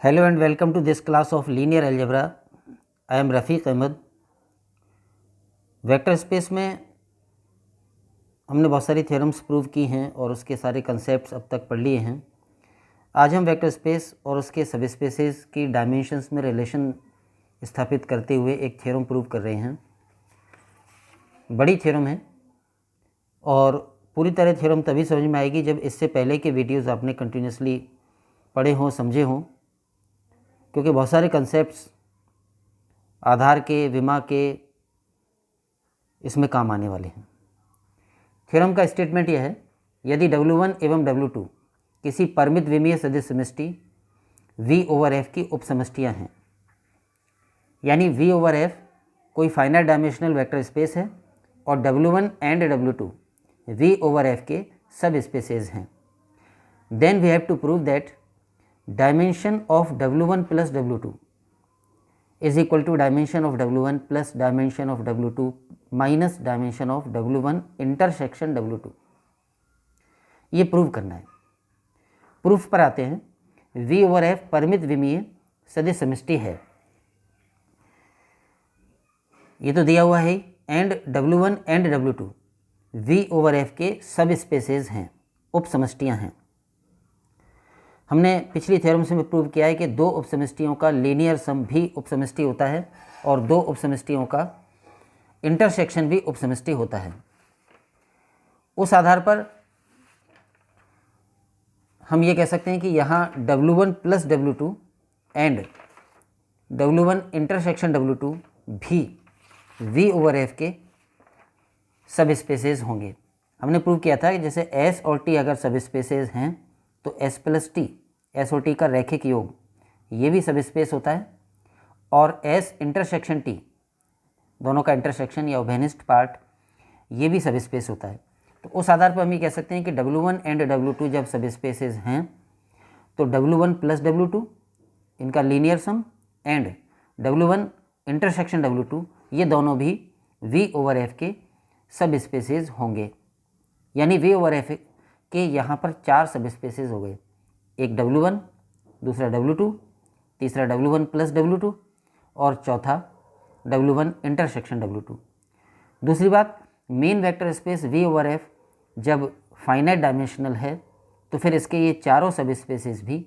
Hello and welcome to this class of linear algebra. I am Rafiq Ahmed. Vector space में हमने बहुत सारी theorems prove की हैं और उसके सारे कंसेप्ट्स अब तक पढ़ लिए हैं। आज हम वेक्टर स्पेस और उसके सब स्पेसेस की डायमेंशंस में रिलेशन स्थापित करते हुए एक थ्योरम प्रूव कर रहे हैं। बड़ी थ्योरम है और पूरी तरह थ्योरम तभी समझ में आएगी जब इससे पहले के वीडियोज़ आपने कंटिन्यूसली पढ़े हों, समझे हों, क्योंकि बहुत सारे कंसेप्ट्स आधार के, विमा के इसमें काम आने वाले हैं। थ्योरम का स्टेटमेंट यह है, यदि W1 एवं W2 किसी परिमित विमीय सदिश समष्टि V/F की उपसमष्टियाँ हैं, यानी V/F कोई फाइनाइट डायमेंशनल वेक्टर स्पेस है और W1 एंड W2 V/F के सब स्पेसेस हैं, then we have to prove that dimension of W1 plus W2 is equal to dimension of W1 plus dimension of W2 minus dimension of W1 intersection W2। ये prove करना है। Proof पर आते हैं। V/F परिमित विमीय सदिश समष्टि है, ये तो दिया हुआ है, and W1 and W2 V/F के सब स्पेसेस हैं, उप समष्टियाँ हैं। हमने पिछली थ्योरम से प्रूव किया है कि दो उपसमष्टियों का लीनियर सम भी उपसमष्टि होता है और दो उपसमष्टियों का इंटरसेक्शन भी उपसमष्टि होता है। उस आधार पर हम ये कह सकते हैं कि यहाँ W1 plus W2 and W1 intersection W2 भी V/F के सब स्पेसेस होंगे। हमने प्रूव किया था कि जैसे S और T अगर सब स्पेसेस हैं तो S प्लस T, S और T का रैखिक योग, ये भी सब स्पेस होता है, और S इंटरसेक्शन T, दोनों का इंटरसेक्शन या उभयनिष्ठ पार्ट, ये भी सब स्पेस होता है। तो उस आधार पर हम ये कह सकते हैं कि W1 एंड W2 जब सब स्पेसेस हैं तो W1 प्लस W2 इनका linear some and W1 intersection W2 ये दोनों भी V/F के सब स्पेसेस होंगे, यानी V/F के यहाँ पर चार सब स्पेसेस हो गए, एक W1, दूसरा W2, तीसरा W1 प्लस W2 और चौथा W1 इंटरसेक्शन W2। दूसरी बात, मेन वेक्टर स्पेस V/F जब फाइनाइट डायमेंशनल है तो फिर इसके ये चारों सब स्पेसेस भी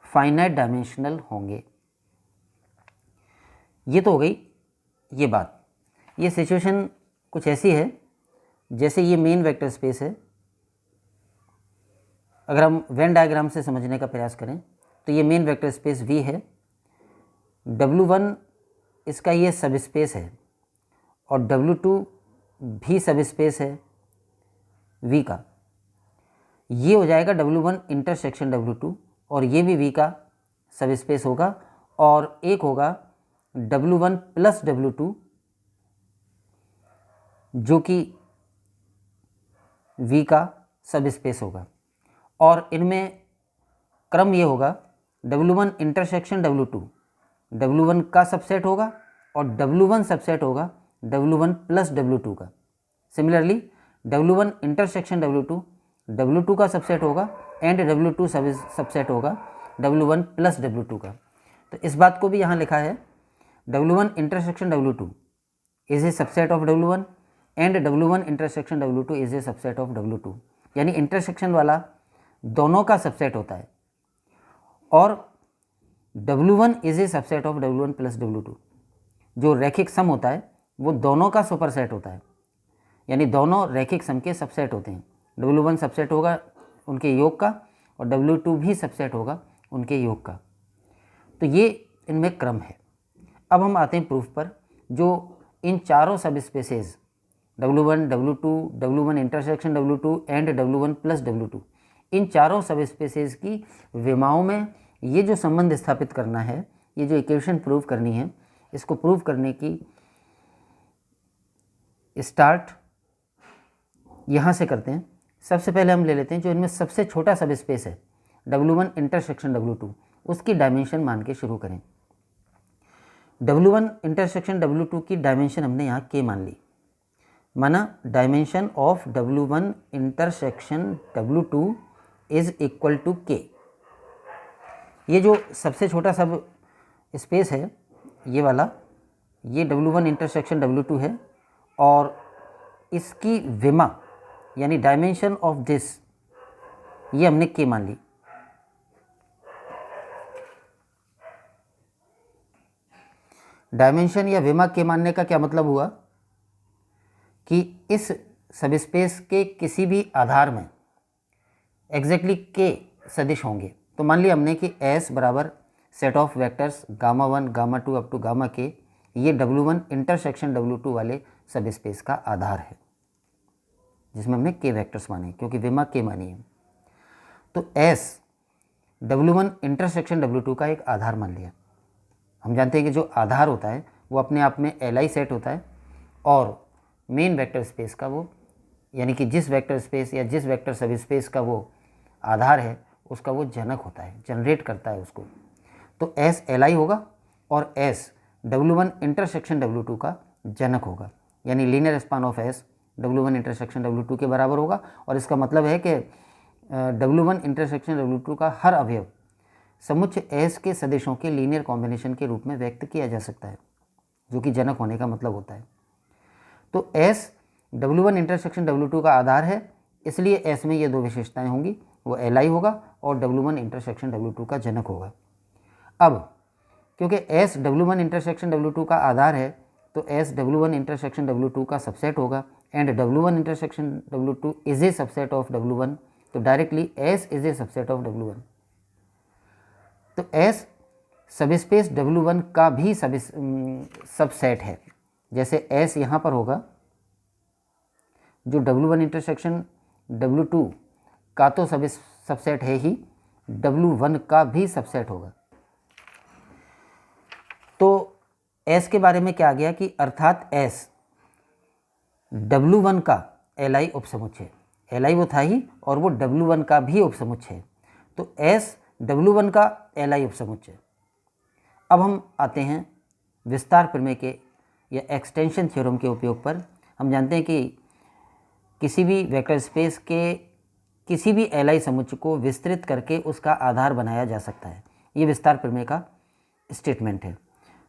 फाइनाइट डायमेंशनल होंगे। ये तो हो गई ये बात। ये सिचुएशन कुछ ऐसी है जैसे ये मेन वेक्टर स्पेस है। अगर हम वेन डायग्राम से समझने का प्रयास करें तो ये मेन वेक्टर स्पेस V है, W1 इसका ये सब स्पेस है और W2 भी सब स्पेस है V का। ये हो जाएगा W1 इंटरसेक्शन W2 और ये भी V का सब स्पेस होगा, और एक होगा W1 प्लस W2 जो कि V का सब स्पेस होगा, और इनमें क्रम ये होगा W1 इंटरसेक्शन W2 W1 का सबसेट होगा और W1 सबसेट होगा W1 प्लस W2 का। Similarly W1 intersection W2 W2 का सबसेट होगा एंड W2 सबसेट होगा W1 प्लस W2 का। तो इस बात को भी यहाँ लिखा है, W1 intersection W2 is a subset of W1 and W1 intersection W2 is a subset of W2, यानी इंटरसेक्शन वाला दोनों का सबसेट होता है, और W1 is a subset of W1 plus W2। जो रैखिक सम होता है वो दोनों का सुपरसेट होता है, यानी दोनों रैखिक सम के सबसेट होते हैं। W1 सबसेट होगा उनके योग का और W2 भी सबसेट होगा उनके योग का। तो ये इनमें क्रम है। अब हम आते हैं प्रूफ पर, जो इन चारों सब spaces W1, W2, W1 intersection W2 and W1 plus W2, इन चारों सब स्पेसेस की विमाओं में ये जो संबंध स्थापित करना है, ये जो इक्वेशन प्रूव करनी है, इसको प्रूव करने की स्टार्ट यहाँ से करते हैं। सबसे पहले हम ले लेते हैं जो इनमें सबसे छोटा सब स्पेस है W1 इंटरसेक्शन W2, उसकी डायमेंशन मान के शुरू करें। W1 इंटरसेक्शन W2 की डायमेंशन हमने यहाँ K मान ली, माना dimension of W1 intersection W2 is equal to K। ये जो सबसे छोटा सब स्पेस है ये वाला, ये W1 इंटरसेक्शन W2 है, और इसकी विमा यानी डायमेंशन ऑफ दिस ये हमने K मान ली। डायमेंशन या विमा K मानने का क्या मतलब हुआ कि इस सब स्पेस के किसी भी आधार में एग्जैक्टली K सदिश होंगे। तो मान लिया हमने कि S बराबर set of vectors gamma 1 gamma 2 up to gamma K, ये W1 इंटरसेक्शन W2 वाले सब स्पेस का आधार है, जिसमें हमने K वेक्टर्स माने क्योंकि विमा K मानी है। तो S W1 इंटरसेक्शन W2 का एक आधार मान लिया। हम जानते हैं कि जो आधार होता है वो अपने आप में Li सेट होता है, और मेन वेक्टर स्पेस का वो यानी कि जिस वेक्टर स्पेस या जिस वेक्टर सब स्पेस का वो आधार है उसका वो जनक होता है, जनरेट करता है उसको। तो S Li होगा और S W1 इंटरसेक्शन W2 का जनक होगा, यानी linear span of S W1 intersection W2 के बराबर होगा। और इसका मतलब है कि W1 इंटरसेक्शन W2 का हर अवयव समुच्चय S के सदिशों के लीनियर कॉम्बिनेशन के रूप में व्यक्त किया जा सकता है, जो कि जनक होने का मतलब होता है। तो S W1 इंटरसेक्शन W2 का आधार है, इसलिए S में ये दो विशेषताएं होंगी, वो Li होगा और W1 इंटरसेक्शन W2 का जनक होगा। अब क्योंकि S W1 इंटरसेक्शन W2 का आधार है तो S W1 इंटरसेक्शन W2 का सबसेट होगा, and W1 intersection W2 is a subset of W1, तो directly S is a subset of W1। तो S सबस्पेस W1 का भी सबसेट है। जैसे S यहाँ पर होगा, जो W1 इंटरसेक्शन W2 का तो सबसेट है ही, W1 का भी सबसेट होगा। तो S के बारे में क्या आ गया कि अर्थात S W1 का Li उपसमुच्चय, Li वो था ही और वो W1 का भी उपसमुच्चय है, तो S W1 का Li उपसमुच्चय। अब हम आते हैं विस्तार प्रमेय के या एक्सटेंशन थ्योरम के उपयोग पर। हम जानते हैं कि किसी भी वेक्टर स्पेस के किसी भी Li समुच्चय को विस्तृत करके उसका आधार बनाया जा सकता है, ये विस्तार प्रमेय का स्टेटमेंट है।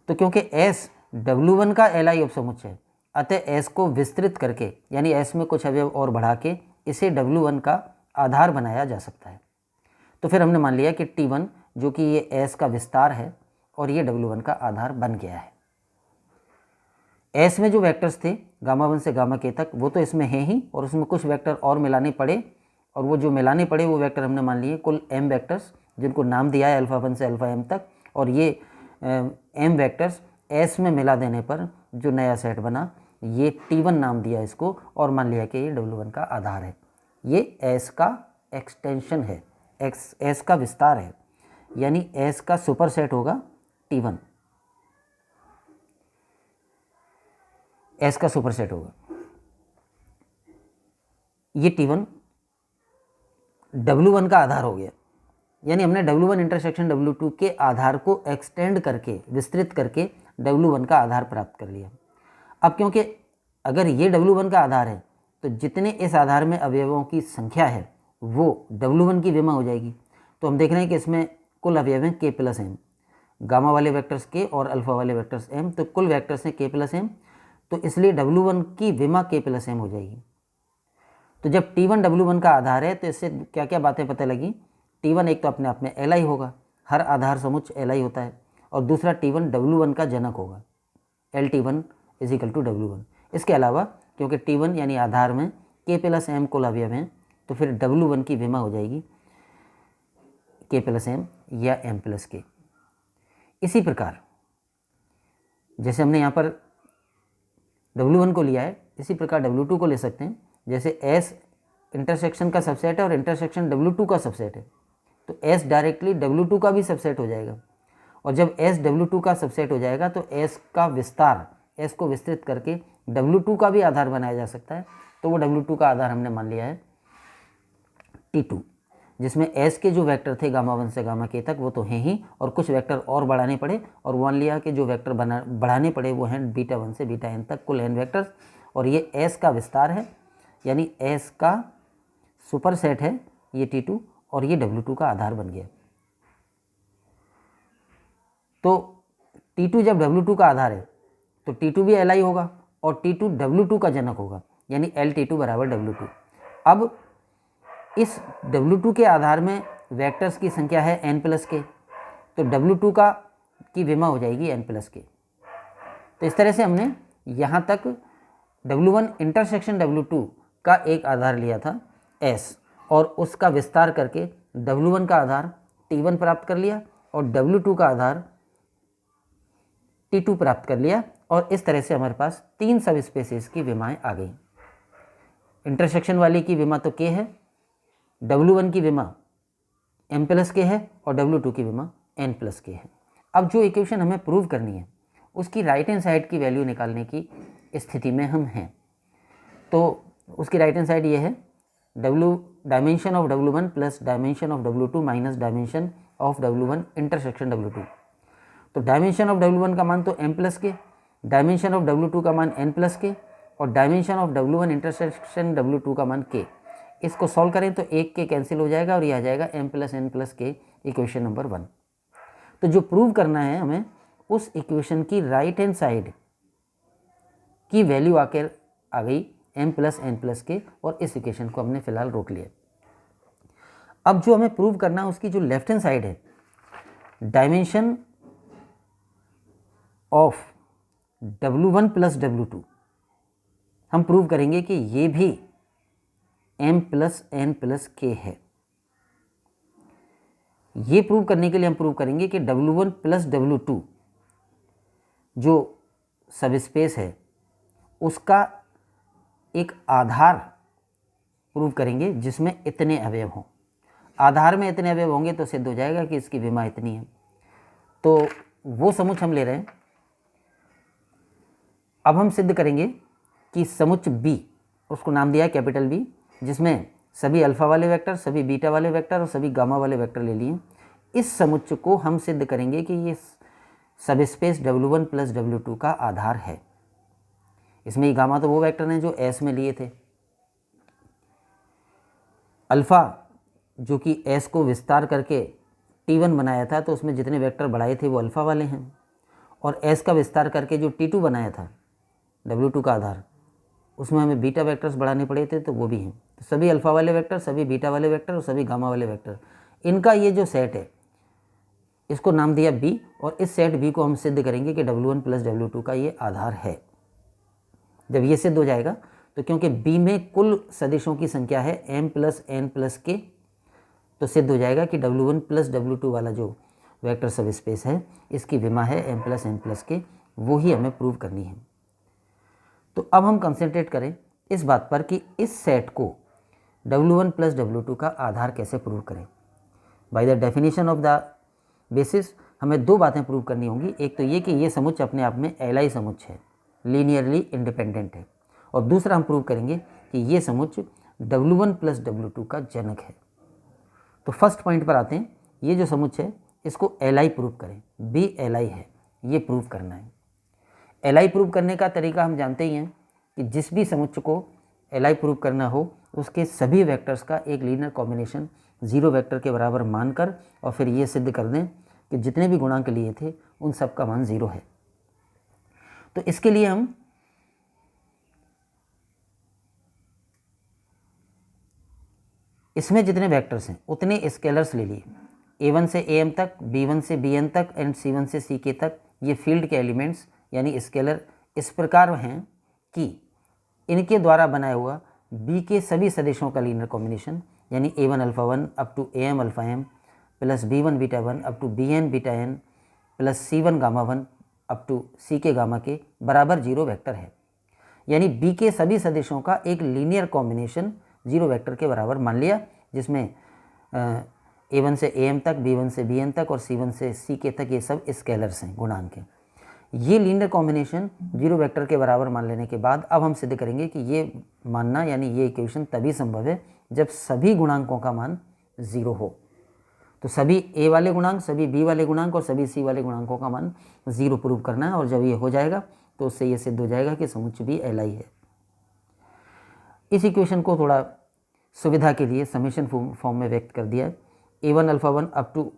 तो क्योंकि S W1 का Li उपसमुच्चय है, अतः S को विस्तृत करके यानी S में कुछ अवयव और बढ़ा के इसे W1 का आधार बनाया जा सकता है। तो फिर हमने मान लिया कि T1 जो कि ये S का विस्तार है और ये W1 का आधार बन गया है। S में जो वेक्टर्स थे गामा 1 से गामा K तक वो तो इसमें है ही, और उसमें कुछ वेक्टर और मिलाने पड़े, और वो जो मिलाने पड़े वो वेक्टर हमने मान लिए कुल M वेक्टर्स, जिनको नाम दिया है अल्फ़ा 1 से अल्फ़ा M तक, और ये M वेक्टर्स S में मिला देने पर जो नया सेट बना ये T1 नाम दिया इसको, और मान लिया कि ये W1 का आधार है। ये S का एक्सटेंशन है, S का विस्तार है, यानी S का सुपर सेट होगा T1, S का सुपर सेट होगा। ये T1 W1 का आधार हो गया, यानी हमने W1 इंटरसेक्शन W2 के आधार को एक्सटेंड करके विस्तृत करके W1 का आधार प्राप्त कर लिया। अब क्योंकि अगर ये W1 का आधार है तो जितने इस आधार में अवयवों की संख्या है वो W1 की विमा हो जाएगी। तो हम देख रहे हैं कि इसमें कुल अवयव हैं K प्लस M, गामा वाले वेक्टर्स K और अल्फा वाले वेक्टर्स M, तो कुल वेक्टर्स हैं K प्लस M, तो इसलिए W1 की विमा K प्लस M हो जाएगी। तो जब T1 W1 का आधार है तो इससे क्या क्या बातें पता लगी। T1 एक तो अपने आप में Li होगा, हर आधार समुच्चय Li होता है, और दूसरा T1 W1 का जनक होगा, LT1 is equal to W1। इसके अलावा क्योंकि T1 यानी आधार में K प्लस M कुल अवयव हैं तो फिर W1 की विमा हो जाएगी K प्लस M या M प्लस K। इसी प्रकार जैसे हमने यहाँ पर W1 को लिया है, इसी प्रकार W2 को ले सकते हैं। जैसे S इंटरसेक्शन का सबसेट है और इंटरसेक्शन W2 का सबसेट है, तो S डायरेक्टली W2 का भी सबसेट हो जाएगा, और जब S W2 का सबसेट हो जाएगा तो S का विस्तार, S को विस्तृत करके W2 का भी आधार बनाया जा सकता है। तो वो W2 का आधार हमने मान लिया है T2, जिसमें S के जो वेक्टर थे गामा 1 से गामा K तक वो तो हैं ही, और कुछ वेक्टर और बढ़ाने पड़े, और मान लिया कि जो वेक्टर बढ़ाने पड़े वो हैं बीटा 1 से बीटा n तक, कुल n वेक्टर्स, और ये S का विस्तार है, यानी S का सुपर सेट है ये T2, और ये W2 का आधार बन गया। तो T2 जब W2 का आधार है तो T2 भी Li होगा और T2 W2 का जनक होगा, यानी LT2 बराबर W2। अब इस W2 के आधार में वेक्टर्स की संख्या है n प्लस के, तो W2 की विमा हो जाएगी n प्लस के। तो इस तरह से हमने यहाँ तक W1 इंटरसेक्शन W2 का एक आधार लिया था S, और उसका विस्तार करके W1 का आधार T1 प्राप्त कर लिया और W2 का आधार T2 प्राप्त कर लिया, और इस तरह से हमारे पास 3 सब स्पेसीज की विमाएँ आ गई। इंटरसेक्शन वाली की विमा तो K है, W1 की विमा m प्लस के है और W2 की विमा n प्लस के है। अब जो इक्वेशन हमें प्रूव करनी है उसकी राइट हैंड साइड की वैल्यू निकालने की स्थिति में हम हैं। तो उसकी राइट हैंड साइड ये है dimension of W1 plus dimension of W2 minus dimension of W1 intersection W2। तो डायमेंशन ऑफ W1 का मान तो m प्लस के, डायमेंशन ऑफ W2 का मान n प्लस के और dimension of W1 intersection W2 का मान k। इसको सॉल्व करें तो एक के कैंसिल हो जाएगा और ये आ जाएगा m प्लस n प्लस के, इक्वेशन नंबर 1। तो जो प्रूव करना है हमें, उस इक्वेशन की राइट हैंड साइड की वैल्यू आकर आ गई m प्लस n प्लस के, और इस इक्वेशन को हमने फिलहाल रोक लिया। अब जो हमें प्रूव करना है उसकी जो लेफ्ट हैंड साइड है, dimension of W1 plus W2, हम प्रूव करेंगे कि ये भी m प्लस n प्लस के है। ये प्रूव करने के लिए हम प्रूव करेंगे कि W1 प्लस W2 जो सब स्पेस है उसका एक आधार प्रूव करेंगे जिसमें इतने अवयव हों। आधार में इतने अवयव होंगे तो सिद्ध हो जाएगा कि इसकी विमा इतनी है। तो वो समुच्च हम ले रहे हैं। अब हम सिद्ध करेंगे कि समुच्च B, उसको नाम दिया है कैपिटल B, जिसमें सभी अल्फा वाले वेक्टर, सभी बीटा वाले वेक्टर और सभी गामा वाले वेक्टर ले लिए। इस समुच्च को हम सिद्ध करेंगे कि ये सब स्पेस W1 प्लस W2 का आधार है। इसमें ये गामा तो वो वेक्टर हैं जो S में लिए थे, अल्फ़ा जो कि S को विस्तार करके T1 बनाया था तो उसमें जितने वेक्टर बढ़ाए थे वो अल्फ़ा वाले हैं, और S का विस्तार करके जो T2 बनाया था W2 का आधार, उसमें हमें बीटा वेक्टर्स बढ़ाने पड़े थे तो वो भी हैं। तो सभी अल्फ़ा वाले वेक्टर, सभी बीटा वाले वेक्टर और सभी गामा वाले वेक्टर, इनका ये जो सेट है इसको नाम दिया B, और इस सेट B को हम सिद्ध करेंगे कि W1 प्लस W2 का ये आधार है। जब ये सिद्ध हो जाएगा तो क्योंकि B में कुल सदिशों की संख्या है m plus n plus k, तो सिद्ध हो जाएगा कि W1 प्लस W2 वाला जो वेक्टर सब स्पेस है इसकी विमा है m plus n plus k, वो ही हमें प्रूव करनी है। तो अब हम कंसंट्रेट करें इस बात पर कि इस सेट को W1 प्लस W2 का आधार कैसे प्रूव करें। By the definition of the basis हमें दो बातें प्रूव करनी होंगी। एक तो ये कि ये समुच्च अपने आप में एलाई समुच्च है, लीनियरली इंडिपेंडेंट है, और दूसरा हम प्रूव करेंगे कि ये समुच्च W1 प्लस W2 का जनक है। तो फर्स्ट पॉइंट पर आते हैं। ये जो समुच्च है इसको एलाई प्रूव करें, B एलाई है, ये प्रूव करना है। एलाई प्रूव करने का तरीका हम जानते ही हैं कि जिस भी समुच्च को एलाई प्रूव करना हो उसके सभी वेक्टर्स का एक लीनियर कॉम्बिनेशन 0 वेक्टर के बराबर मानकर और फिर ये सिद्ध कर दें कि जितने भी गुणांक लिए थे उन सब का मान 0 है। तो इसके लिए हम इसमें जितने वेक्टर्स हैं उतने स्केलर्स ले लिए, A1 से AM तक, B1 से Bn तक एंड C1 से Ck तक। ये फील्ड के एलिमेंट्स यानी स्केलर इस प्रकार हैं कि इनके द्वारा बनाया हुआ B के सभी सदिशों का लीनियर कॉम्बिनेशन यानी A1 alpha 1 up to AM alpha m plus B1 beta 1 up to Bn beta n plus C1 gamma 1 up to Ck gamma के बराबर 0 वेक्टर है। यानी B के सभी सदिशों का एक लीनियर कॉम्बिनेशन 0 वेक्टर के बराबर मान लिया, जिसमें A1 से AM तक, B1 से Bn तक और C1 से Ck तक ये सब स्केलर्स हैं, गुणांक हैं। ये लीनियर कॉम्बिनेशन 0 वेक्टर के बराबर मान लेने के बाद अब हम सिद्ध करेंगे कि ये मानना यानी ये इक्वेशन तभी संभव है जब सभी गुणांकों का मान 0 हो। तो सभी A वाले गुणांक, सभी B वाले गुणांक और सभी C वाले गुणांकों का मान 0 प्रूव करना है, और जब ये हो जाएगा तो उससे ये सिद्ध हो जाएगा कि समुच्च भी एलाई है। इस इक्वेशन को थोड़ा सुविधा के लिए समेशन फॉर्म में व्यक्त कर दिया है। A1 alpha 1 up to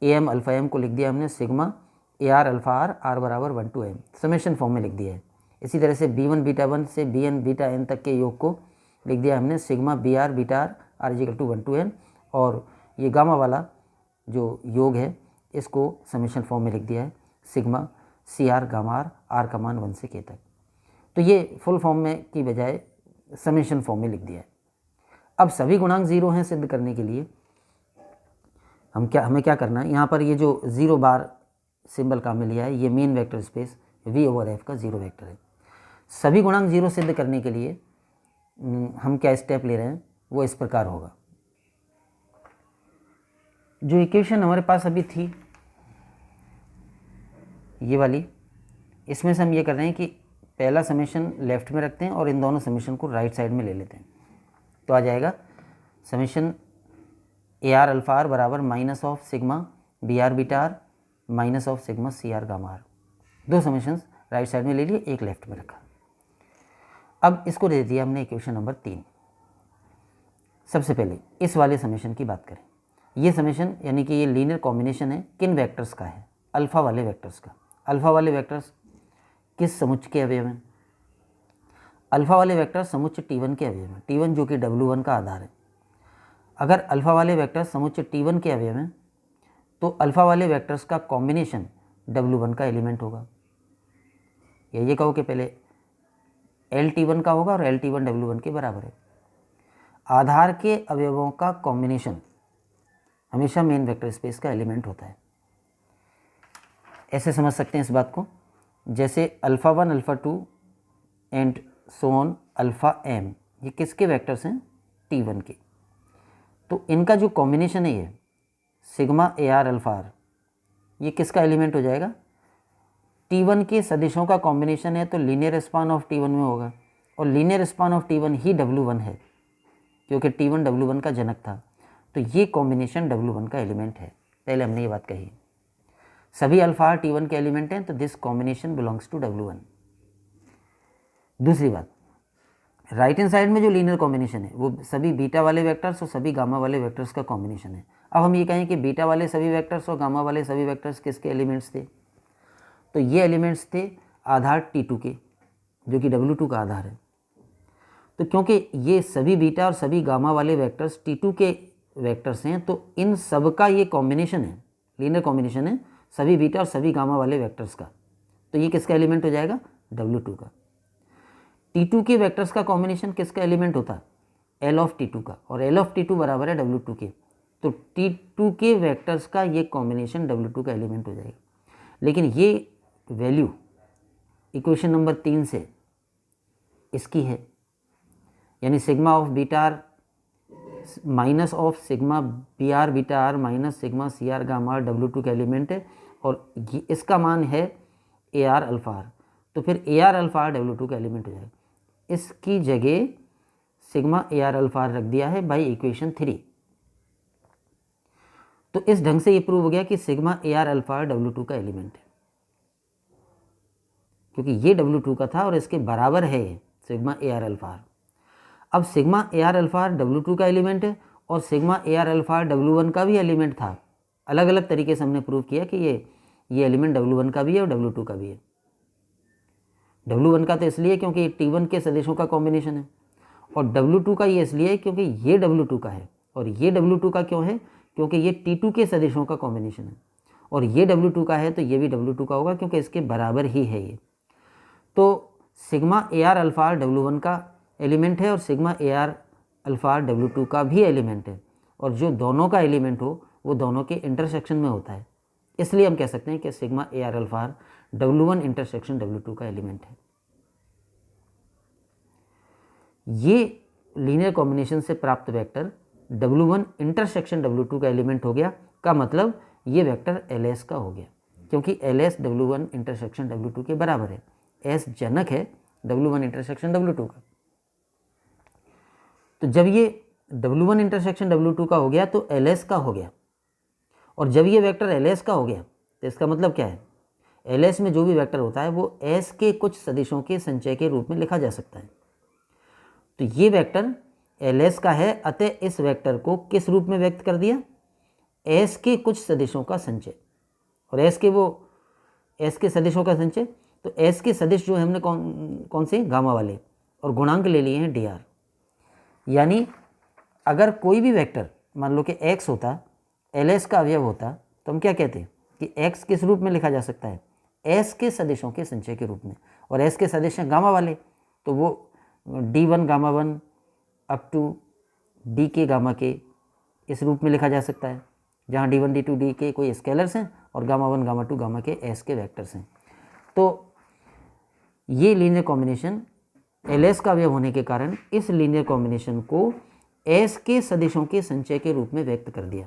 AM alpha m को लिख दिया हमने sigma A R alpha R बराबर 1 to m समेशन फॉर्म में लिख दिया है। इसी तरह से B1 बीटा 1 से Bn बीटा n तक के योग को लिख दिया हमने sigma B R beta R is equal to 1 to n, और ये गामा वाला जो योग है इसको समेशन फॉर्म में लिख दिया है sigma C R gamma R का मान 1 से k तक। तो ये फुल फॉर्म में की बजाय समेशन फॉर्म में लिख दिया है। अब सभी गुणांक जीरो हैं सिद्ध करने के लिए हमें क्या करना है, यहाँ पर ये जो 0 बार सिंबल काम में लिया है ये मेन वेक्टर स्पेस V/F का जीरो वेक्टर है। सभी गुणांक जीरो सिद्ध करने के लिए हम क्या स्टेप ले रहे हैं वो इस प्रकार होगा। जो इक्वेशन हमारे पास अभी थी ये वाली, इसमें से हम ये कर रहे हैं कि पहला समेशन लेफ्ट में रखते हैं और इन दोनों समेशन को राइट साइड में ले लेते हैं। तो आ जाएगा summation A are alpha R बराबर minus of sigma B R beta R minus of sigma C R gamma R. दो समेशंस राइट साइड में ले लिए, एक लेफ्ट में रखा। अब इसको दे दिया हमने इक्वेशन नंबर 3। सबसे पहले इस वाले समेशन की बात करें। ये समेशन यानी कि ये लीनियर कॉम्बिनेशन है किन वेक्टर्स का है, अल्फ़ा वाले वेक्टर्स का। अल्फ़ा वाले वेक्टर्स किस समुच्चय के अवयव हैं? अल्फ़ा वाले वेक्टर समुच्चय T1 के अवयव हैं, T1 जो कि W1 का आधार है। अगर अल्फ़ा वाले वेक्टर समुच्चय T1 के अवयव हैं तो अल्फ़ा वाले वेक्टर्स का कॉम्बिनेशन W1 का एलिमेंट होगा। या ये कहो कि पहले LT1 का होगा और LT1 W1 के बराबर है। आधार के अवयवों का कॉम्बिनेशन हमेशा मेन वेक्टर स्पेस का एलिमेंट होता है। ऐसे समझ सकते हैं इस बात को, जैसे alpha 1 alpha 2 and so on alpha m, ये किसके वेक्टर्स हैं? T1 के। तो इनका जो कॉम्बिनेशन है ये sigma A R alpha R, ये किसका एलिमेंट हो जाएगा? T1 के सदिशों का कॉम्बिनेशन है, तो लीनियर स्पान ऑफ T1 में होगा, और linear span of T1 he W1 है क्योंकि T1 W1 का जनक था। तो ये कॉम्बिनेशन W1 का एलिमेंट है। पहले हमने ये बात कही, सभी अल्फ़ा आर T1 के एलिमेंट हैं, तो this combination belongs to W1। दूसरी बात, राइट हैंड साइड में जो लीनियर कॉम्बिनेशन है वो सभी बीटा वाले वेक्टर्स और सभी गामा वाले वेक्टर्स का कॉम्बिनेशन है। अब हम ये कहें कि बीटा वाले सभी वेक्टर्स और गामा वाले सभी वेक्टर्स किसके एलिमेंट्स थे? तो ये एलिमेंट्स थे आधार T2 के, जो कि W2 का आधार है। तो क्योंकि ये सभी बीटा और सभी गामा वाले वेक्टर्स T2 के वेक्टर्स हैं, तो इन सब का ये कॉम्बिनेशन है, लीनियर कॉम्बिनेशन है सभी बीटा और सभी गामा वाले वेक्टर्स का। तो ये किसका एलिमेंट हो जाएगा? W2 का। T2 के वेक्टर्स का कॉम्बिनेशन किसका एलिमेंट होता है? L ऑफ T2 का, और L ऑफ T2 बराबर है W2 के। तो T2 के वेक्टर्स का ये कॉम्बिनेशन W2 का एलिमेंट हो जाएगा। लेकिन ये वैल्यू इक्वेशन नंबर 3 से इसकी है, यानी sigma of beta R minus of sigma B R beta R minus sigma C R gamma R W2 का एलिमेंट है, और इसका मान है ए आर अल्फ़ा आर। तो फिर A R alpha are W2 का एलिमेंट हो जाएगा। इसकी जगह sigma A R alpha R रख दिया है बाई इक्वेशन 3। तो इस ढंग से ये प्रूव हो गया कि sigma A R alpha are W2 का एलिमेंट है, क्योंकि ये W2 का था और इसके बराबर है sigma A R alpha R. अब sigma A R alpha are W2 का एलिमेंट है और sigma A R alpha are W1 का भी एलिमेंट था। अलग अलग तरीके से हमने प्रूव किया कि ये एलिमेंट W1 का भी है और W2 का भी है। W1 का तो इसलिए क्योंकि ये T1 के सदिशों का कॉम्बिनेशन है, और W2 का ये इसलिए क्योंकि ये W2 का है, और ये W2 का क्यों है? क्योंकि ये T2 के सदिशों का कॉम्बिनेशन है, और ये W2 का है तो ये भी W2 का होगा क्योंकि इसके बराबर ही है ये। तो sigma A R alpha are W1 का एलिमेंट है और sigma A R alpha are W2 का भी एलिमेंट है, और जो दोनों का एलिमेंट हो वो दोनों के इंटरसेक्शन में होता है। इसलिए हम कह सकते हैं कि sigma A R alpha are W1 intersection W2 का एलिमेंट है। ये लीनियर कॉम्बिनेशन से प्राप्त वेक्टर W1 इंटरसेक्शन W2 का एलिमेंट हो गया, का मतलब ये वेक्टर LS का हो गया, क्योंकि LS W1 इंटरसेक्शन W2 के बराबर है। S जनक है W1 इंटरसेक्शन W2 का। तो जब ये W1 इंटरसेक्शन W2 का हो गया तो LS का हो गया, और जब ये वेक्टर LS का हो गया तो इसका मतलब क्या है? LS में जो भी वेक्टर होता है वो S के कुछ सदिशों के संचय के रूप में लिखा जा सकता है। तो ये वेक्टर LS का है, अतः इस वेक्टर को किस रूप में व्यक्त कर दिया? S के कुछ सदिशों का संचय, और S के वो एस के सदिशों का संचय, तो एस के सदिश जो है हमने कौन से, गामा वाले, और गुणांक ले लिए हैं डी आर। यानी अगर कोई भी वेक्टर मान लो कि एक्स होता, एल एस का अवयव होता, तो हम क्या कहते हैं कि एक्स किस रूप में लिखा जा सकता है, एस के सदिशों के संचय के रूप में, और एस के सदिश हैं गामा वाले, तो वो D1 gamma 1 up to d के गामा के इस रूप में लिखा जा सकता है, जहाँ D1 D2 डी के कोई स्केलर्स हैं और गामा 1 गामा 2 गामा के एस के वेक्टर्स हैं। तो ये लीनियर कॉम्बिनेशन एल एस का अवयव होने के कारण इस लीनियर कॉम्बिनेशन को एस के सदिशों के संचय के रूप में व्यक्त कर दिया,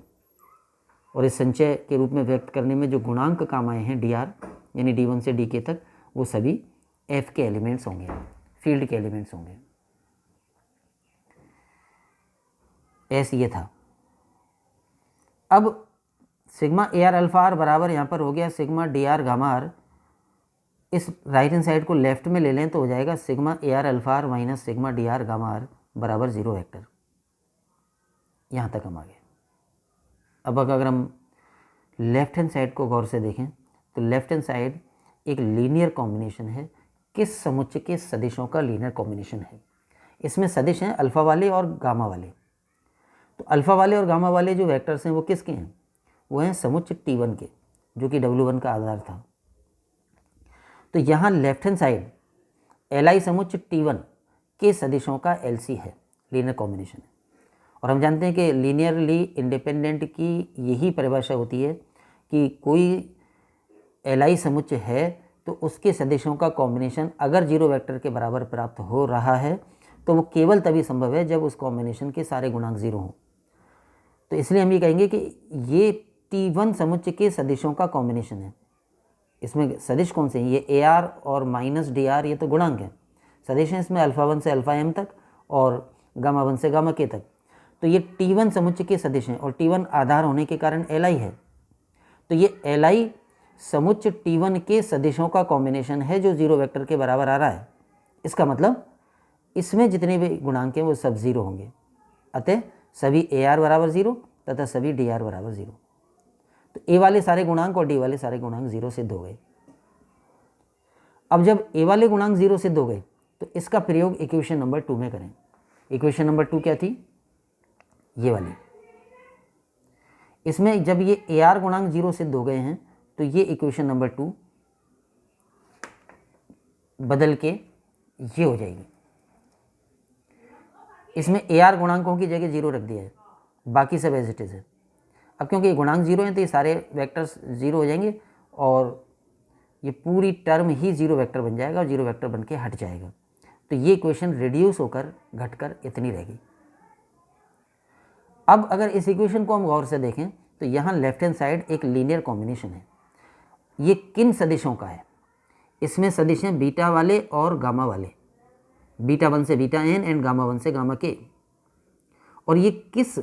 और इस संचय के रूप में व्यक्त करने में जो गुणांक काम आए हैं डी आर, यानी D1 से DK तक, वो सभी एफ के एलिमेंट्स होंगे, फील्ड के एलिमेंट्स होंगे। एस ये था। अब सिग्मा ए आर अल्फा आर बराबर यहाँ पर हो गया sigma d r gamma r. इस राइट हैंड साइड को लेफ्ट में ले लें तो हो जाएगा सिग्मा ए r alpha r minus sigma d r gamma r बराबर 0 वेक्टर। यहाँ तक हम आ गए। अब अगर हम लेफ्ट हैंड साइड को गौर से देखें तो लेफ्ट हैंड साइड एक लीनियर कॉम्बिनेशन है। किस समुच्चय के सदिशों का लीनियर कॉम्बिनेशन है? इसमें सदिश हैं अल्फ़ा वाले और गामा वाले। तो अल्फ़ा वाले और गामा वाले जो वेक्टर्स हैं वो किसके हैं? वो हैं समुच्चय T1 के, जो कि W1 का आधार था। तो यहाँ लेफ्ट हैंड साइड Li समुच्चय T1 के सदिशों का LC है, लीनियर कॉम्बिनेशन है। और हम जानते हैं कि लीनियरली इंडिपेंडेंट की यही परिभाषा होती है कि कोई Li समुच्चय है तो उसके सदिशों का कॉम्बिनेशन अगर 0 वेक्टर के बराबर प्राप्त हो रहा है तो वो केवल तभी संभव है जब उस कॉम्बिनेशन के सारे गुणांक 0 हों। तो इसलिए हम ये कहेंगे कि ये T1 समुच्चय के सदिशों का कॉम्बिनेशन है। इसमें सदिश कौन से हैं? ये AR और माइनस DR, ये तो गुणांक हैं। सदिश हैं इसमें अल्फ़ा 1 से अल्फ़ा m तक और गामा 1 से गामा k तक। तो ये T1 समुच्चय के सदिश हैं और T1 आधार होने के कारण Li है। तो ये Li समुच्चय T1 के सदिशों का कॉम्बिनेशन है जो 0 वेक्टर के बराबर आ रहा है। इसका मतलब इसमें जितने भी गुणांक हैं वो सब 0 होंगे। अतः सभी AR बराबर 0 तथा सभी DR बराबर 0। तो A वाले सारे गुणांक और D वाले सारे गुणांक 0 सिद्ध हो गए। अब जब A वाले गुणांक 0 सिद्ध हो गए तो इसका प्रयोग इक्वेशन नंबर 2 में करें। इक्वेशन नंबर 2 क्या थी? ये वाली। इसमें जब ये AR गुणांक 0 सिद्ध हो गए हैं तो ये इक्वेशन नंबर 2 बदल के ये हो जाएगी। इसमें AR गुणांकों की जगह 0 रख दिया है, बाकी सब एज इट इज़ है। अब क्योंकि ये गुणांक 0 हैं तो ये सारे वेक्टर्स 0 हो जाएंगे और ये पूरी टर्म ही 0 वेक्टर बन जाएगा और 0 वेक्टर बन के हट जाएगा। तो ये इक्वेशन रिड्यूस होकर घटकर इतनी रहेगी। अब अगर इस इक्वेशन को हम गौर से देखें तो यहाँ लेफ्ट हैंड साइड एक लीनियर कॉम्बिनेशन है। ये किन सदिशों का है? इसमें सदिश हैं बीटा वाले और गामा वाले, बीटा 1 से बीटा n एंड गामा 1 से गामा k। और ये किस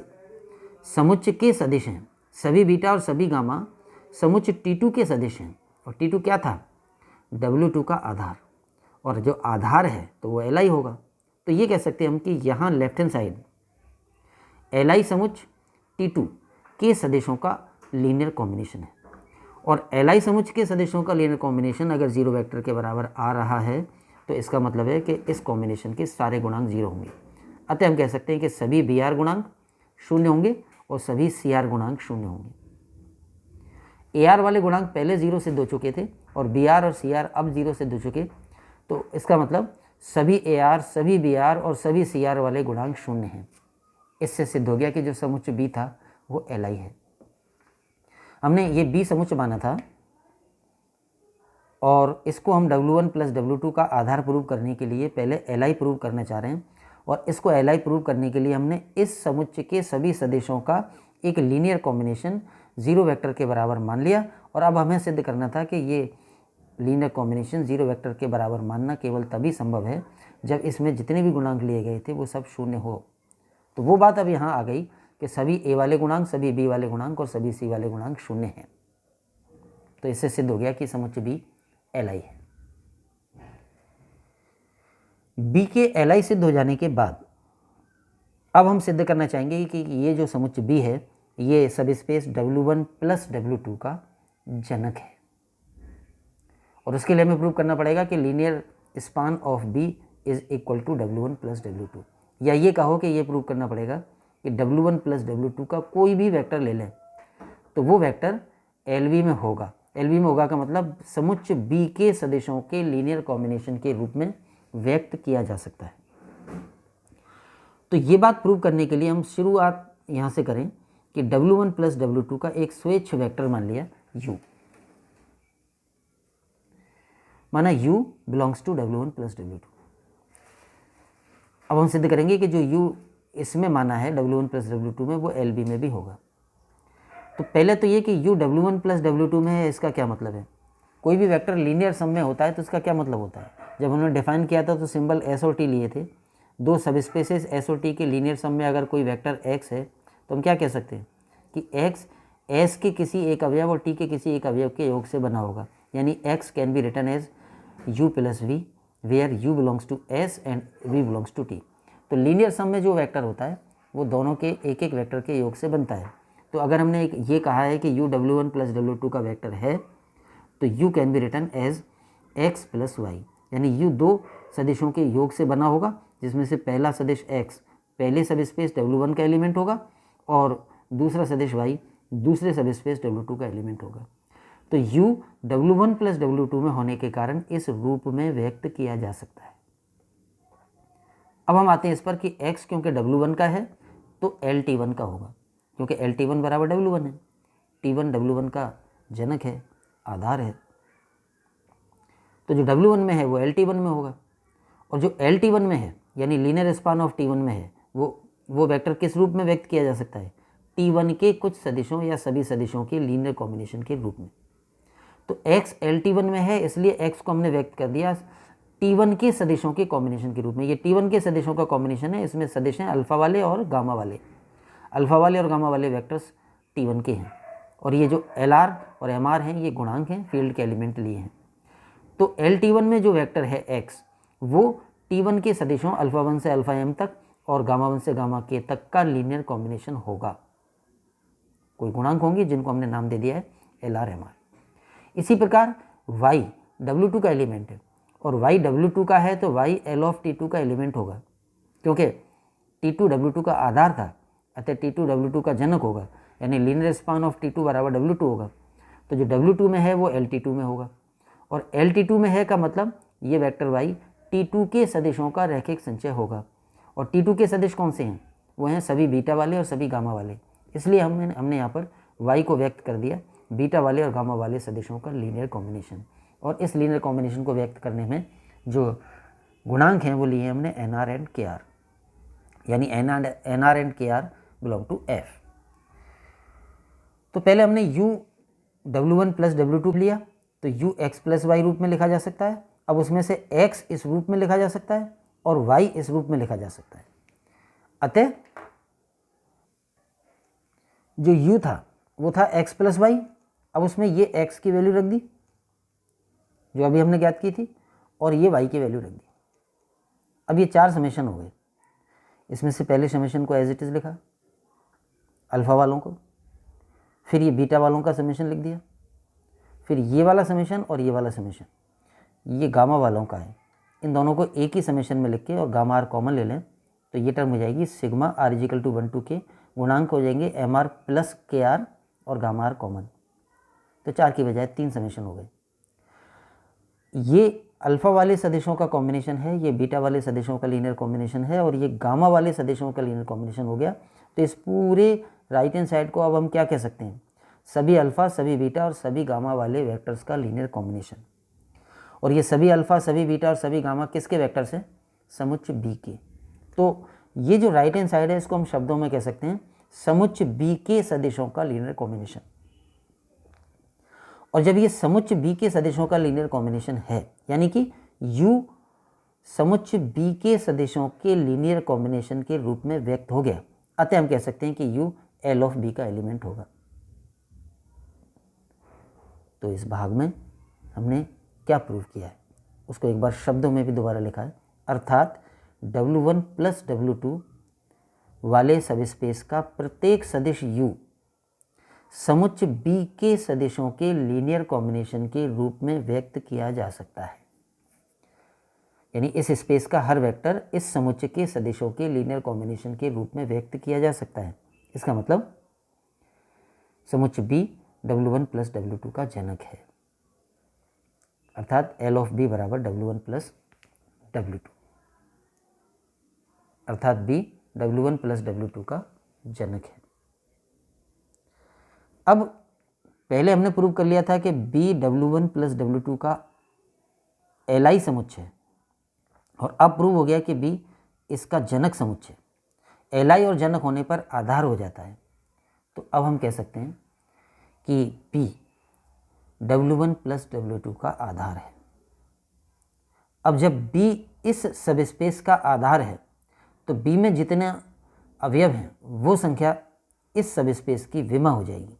समुच्चय के सदिश हैं? सभी बीटा और सभी गामा समुच्चय T2 के सदिश हैं। और T2 क्या था? W2 का आधार, और जो आधार है तो वो Li होगा। तो ये कह सकते हैं हम कि यहाँ लेफ्ट हैंड साइड Li समुच्चय T2 के सदिशों का लीनियर कॉम्बिनेशन है। और Li समुच्चय के सदिशों का लीनियर कॉम्बिनेशन अगर 0 वेक्टर के बराबर आ रहा है तो इसका मतलब है कि इस कॉम्बिनेशन के सारे गुणांक 0 होंगे। अतः हम कह सकते हैं कि सभी Br गुणांक 0 होंगे और सभी Cr गुणांक 0 होंगे। AR वाले गुणांक पहले 0 सिद्ध हो चुके थे और Br और Cr अब 0 सिद्ध हो चुके, तो इसका मतलब सभी AR, सभी Br और सभी Cr वाले गुणांक 0 हैं। इससे सिद्ध हो गया कि जो समुच्चय B था वो Li है। हमने ये B समुच्चय माना था और इसको हम W1 प्लस W2 का आधार प्रूव करने के लिए पहले Li प्रूव करना चाह रहे हैं। और इसको Li प्रूव करने के लिए हमने इस समुच्चय के सभी सदिशों का एक लीनियर कॉम्बिनेशन 0 वेक्टर के बराबर मान लिया। और अब हमें सिद्ध करना था कि ये लीनियर कॉम्बिनेशन 0 वेक्टर के बराबर मानना केवल तभी संभव है जब इसमें जितने भी गुणांक लिए गए थे वो सब 0 हो। तो वो बात अब यहाँ आ गई कि सभी A वाले गुणांक, सभी B वाले गुणांक और सभी C वाले गुणांक 0 हैं। तो इससे सिद्ध हो गया कि समुच्चय B Li है। B के Li सिद्ध हो जाने के बाद अब हम सिद्ध करना चाहेंगे कि ये जो समुच्चय B है ये सब स्पेस W1 प्लस W2 का जनक है। और उसके लिए हमें प्रूव करना पड़ेगा कि linear span of b is equal to W1 plus W2, या ये कहो कि ये प्रूव करना पड़ेगा कि W1 प्लस W2 का कोई भी वेक्टर ले लें तो वो वेक्टर LV में होगा। LV में होगा का मतलब समुच्चय B के सदिशों के लीनियर कॉम्बिनेशन के रूप में व्यक्त किया जा सकता है। तो ये बात प्रूव करने के लिए हम शुरुआत यहाँ से करें कि W1 प्लस W2 का एक स्वेच्छ वेक्टर मान लिया U, माना U belongs to W1 plus W2। अब हम सिद्ध करेंगे कि जो U इसमें माना है W1 प्लस W2 में वो LB में भी होगा। तो पहले तो ये कि U W1 प्लस W2 में है, इसका क्या मतलब है? कोई भी वेक्टर लीनियर सम में होता है तो इसका क्या मतलब होता है? जब हमने डिफाइन किया था तो सिंबल S और T लिए थे। दो सब स्पेसेस S और T के लीनियर सम में अगर कोई वेक्टर X है तो हम क्या कह सकते हैं कि X S के किसी एक अवयव और T के किसी एक अवयव के योग से बना होगा, यानी X can be written as U plus V where U belongs to S and V belongs to T। तो लीनियर सम में जो वेक्टर होता है वो दोनों के एक एक वेक्टर के योग से बनता है। तो अगर हमने ये कहा है कि U W1 प्लस W2 का वेक्टर है तो U can be written as X plus Y, यानी U दो सदिशों के योग से बना होगा जिसमें से पहला सदिश X पहले सब स्पेस W1 का एलिमेंट होगा और दूसरा सदिश Y दूसरे सब स्पेस W2 का एलिमेंट होगा। तो U W1 प्लस W2 में होने के कारण इस रूप में व्यक्त किया जा सकता है। अब हम आते हैं इस पर कि X क्योंकि W1 का है तो LT1 का होगा, क्योंकि LT1 बराबर W1 है। T1 W1 का जनक है, आधार है, तो जो W1 में है वो LT1 में होगा। और जो LT1 में है यानी लीनियर स्पान ऑफ T1 में है वो वेक्टर किस रूप में व्यक्त किया जा सकता है? T1 के कुछ सदिशों या सभी सदिशों के लीनियर कॉम्बिनेशन के रूप में। तो X LT1 में है इसलिए X को हमने व्यक्त कर दिया T1 के सदिशों के कॉम्बिनेशन के रूप में। ये T1 के सदिशों का कॉम्बिनेशन है, इसमें सदिश हैं अल्फा वाले और गामा वाले। अल्फा वाले और गामा वाले वेक्टर्स T1 के हैं और ये जो LR और MR हैं ये गुणांक हैं, फील्ड के एलिमेंट लिए हैं। तो LT1 में जो वेक्टर है X वो T1 के सदिशों अल्फा 1 से अल्फा m तक और गामा 1 से गामा k तक का लीनियर कॉम्बिनेशन होगा। कोई गुणांक होंगे जिनको हमने नाम दे दिया है LR MR। इसी प्रकार Y W2 का एलिमेंट है और Y W2 का है तो Y L ऑफ T2 का एलिमेंट होगा, क्योंकि T2 W2 का आधार था अतः T2 W2 का जनक होगा, यानी लीनियर स्पान ऑफ T2 बराबर W2 होगा। तो जो W2 में है वो LT2 में होगा और LT2 में है का मतलब ये वेक्टर Y T2 के सदिशों का रैखिक संचय होगा। और T2 के सदिश कौन से हैं? वो हैं सभी बीटा वाले और सभी गामा वाले। इसलिए हमने यहाँ पर Y को व्यक्त कर दिया बीटा वाले और गामा वाले सदिशों का लीनियर कॉम्बिनेशन। और इस लीनियर कॉम्बिनेशन को व्यक्त करने में जो गुणांक हैं वो लिए हमने NR एंड KR, यानी NR and KR belong to F। तो पहले हमने U W1 प्लस W2 लिया तो U X प्लस Y रूप में लिखा जा सकता है। अब उसमें से X इस रूप में लिखा जा सकता है और Y इस रूप में लिखा जा सकता है। अतः जो U था वो था X प्लस Y। अब उसमें ये X की वैल्यू रख दी जो अभी हमने ज्ञात की थी और ये Y की वैल्यू रख दी। अब ये चार समेशन हो गए। इसमें से पहले समेशन को एज इट इज़ लिखा अल्फा वालों को, फिर ये बीटा वालों का समेशन लिख दिया, फिर ये वाला समेशन और ये वाला समेशन ये गामा वालों का है। इन दोनों को एक ही समेशन में लिख के और गामा आर कॉमन ले लें तो ये टर्म हो जाएगी sigma r equal to 1 to k, गुणांक हो जाएंगे MR प्लस KR और गामा आर कॉमन। तो चार की बजाय तीन समेशन हो गए। ये अल्फा वाले सदिशों का कॉम्बिनेशन है, ये बीटा वाले सदिशों का लीनियर कॉम्बिनेशन है और ये गामा वाले सदिशों का लीनियर कॉम्बिनेशन हो गया। तो इस पूरे राइट हैंड साइड को अब हम क्या कह सकते हैं? सभी अल्फा सभी बीटा और सभी गामा वाले वेक्टर्स का लीनियर कॉम्बिनेशन। और ये सभी अल्फा सभी बीटा और सभी गामा किसके वेक्टर्स हैं? समुच्चय बी के। तो ये जो राइट हैंड साइड है इसको हम शब्दों में कह सकते हैं समुच्चय बी के सदिशों का लीनियर कॉम्बिनेशन। और जब ये समुच्चय बी के सदिशों का लीनियर कॉम्बिनेशन है यानी कि U समुच्चय बी के सदिशों के लीनियर कॉम्बिनेशन के रूप में व्यक्त हो गया, अतः हम कह सकते हैं कि U L ऑफ B का एलिमेंट होगा। तो इस भाग में हमने क्या प्रूव किया है उसको एक बार शब्दों में भी दोबारा लिखा है, अर्थात W1 प्लस W2 वाले सब स्पेस का प्रत्येक सदिश U समुच्चय B के सदिशों के लीनियर कॉम्बिनेशन के रूप में व्यक्त किया जा सकता है। यानी इस स्पेस का हर वेक्टर इस समुच्चय के सदिशों के लीनियर कॉम्बिनेशन के रूप में व्यक्त किया जा सकता है। इसका मतलब समुच्चय B W1 प्लस W2 का जनक है, अर्थात L ऑफ B बराबर W1 प्लस W2, अर्थात B W1 प्लस W2 का जनक है। अब पहले हमने प्रूव कर लिया था कि B W1 प्लस W2 का Li समुच्चय है, और अब प्रूव हो गया कि B इसका जनक समुच्चय। Li और जनक होने पर आधार हो जाता है, तो अब हम कह सकते हैं कि B W1 प्लस W2 का आधार है। अब जब B इस सबस्पेस का आधार है तो B में जितने अवयव हैं वो संख्या इस सबस्पेस की विमा हो जाएगी।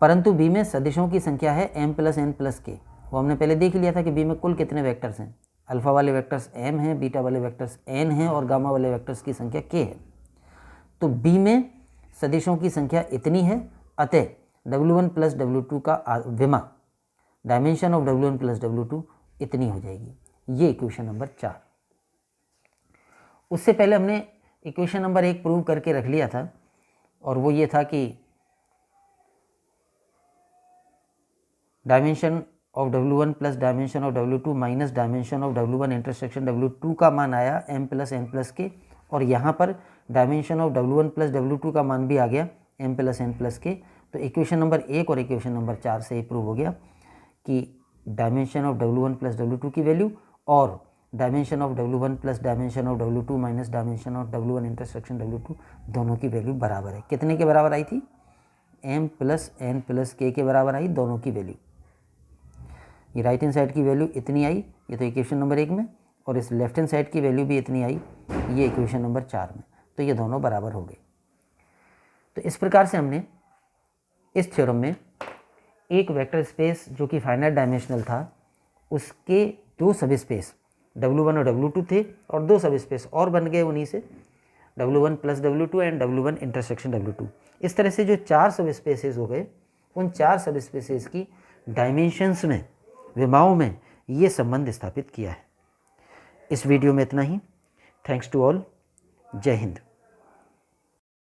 परंतु B में सदिशों की संख्या है m plus n plus k। वो हमने पहले देख लिया था कि B में कुल कितने वेक्टर्स हैं। अल्फा वाले वेक्टर्स m हैं, बीटा वाले वेक्टर्स n हैं और गामा वाले वेक्टर्स की संख्या k है। तो B में सदिशों की संख्या इतनी है, अतः W1 प्लस W2 का विमा dimension of W1 plus W2 इतनी हो जाएगी। ये इक्वेशन नंबर 4। उससे पहले हमने इक्वेशन नंबर 1 प्रूव करके रख लिया था, और वो ये था कि dimension of W1 plus dimension of W2 minus dimension of W1 intersection W2 का मान आया m प्लस n प्लस के, और यहाँ पर dimension of W1 plus W2 का मान भी आ गया m प्लस n प्लस के। तो इक्वेशन नंबर 1 और इक्वेशन नंबर 4 से ही प्रूव हो गया कि dimension of W1 plus W2 की वैल्यू और dimension of W1 plus dimension of W2 minus dimension of W1 intersection W2 दोनों की वैल्यू बराबर है। कितने के बराबर आई थी? m plus n plus k के बराबर आई दोनों की वैल्यू। ये राइट हैंड साइड की वैल्यू इतनी आई, ये तो इक्वेशन नंबर 1 में, और इस लेफ्ट हैंड साइड की वैल्यू भी इतनी आई, ये इक्वेशन नंबर 4 में। तो ये दोनों बराबर हो गए। तो इस प्रकार से हमने इस थ्योरम में एक वेक्टर स्पेस जो कि फाइनाइट डायमेंशनल था, उसके दो सब स्पेस W1 और W2 थे, और दो सब स्पेस और बन गए उन्हीं से, W1 plus W2 and W1 intersection W2। इस तरह से जो 4 सब स्पेसेस हो गए, उन 4 सब स्पेसेस की डायमेंशंस में, विमाओं में ये संबंध स्थापित किया है। इस वीडियो में इतना ही। Thanks to all. जय हिंद।